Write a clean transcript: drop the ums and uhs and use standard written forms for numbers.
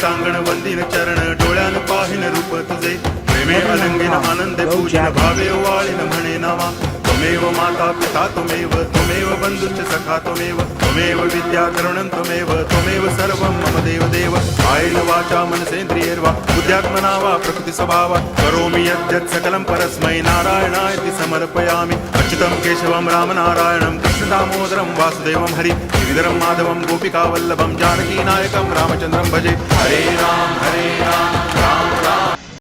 टांगण वंदिन चरण डोळ्यान पाहिन रूप तुझे प्रेमे अलंगिन आनंद पूजन भावे वाळीन म्हणे नावा त्वमेव माता पिता त्वमेव बंधुश्च सखा त्वमेव विद्या करुणं त्वमेव सर्वं मम देव आयेन वाचा मनसेन्द्रियैर्वा बुद्ध्यात्मना वा प्रकृति स्वभावा करोमि यद्यत् सकलं परस्मै नारायणायति समर्पयामि अच्युतं केशवं रामनारायणं कृष्णदामोदरं वासुदेवं हरि गिरिधरं माधवं गोपिकावल्लभं जानकीनायकं रामचन्द्रं भजे हरे राम राम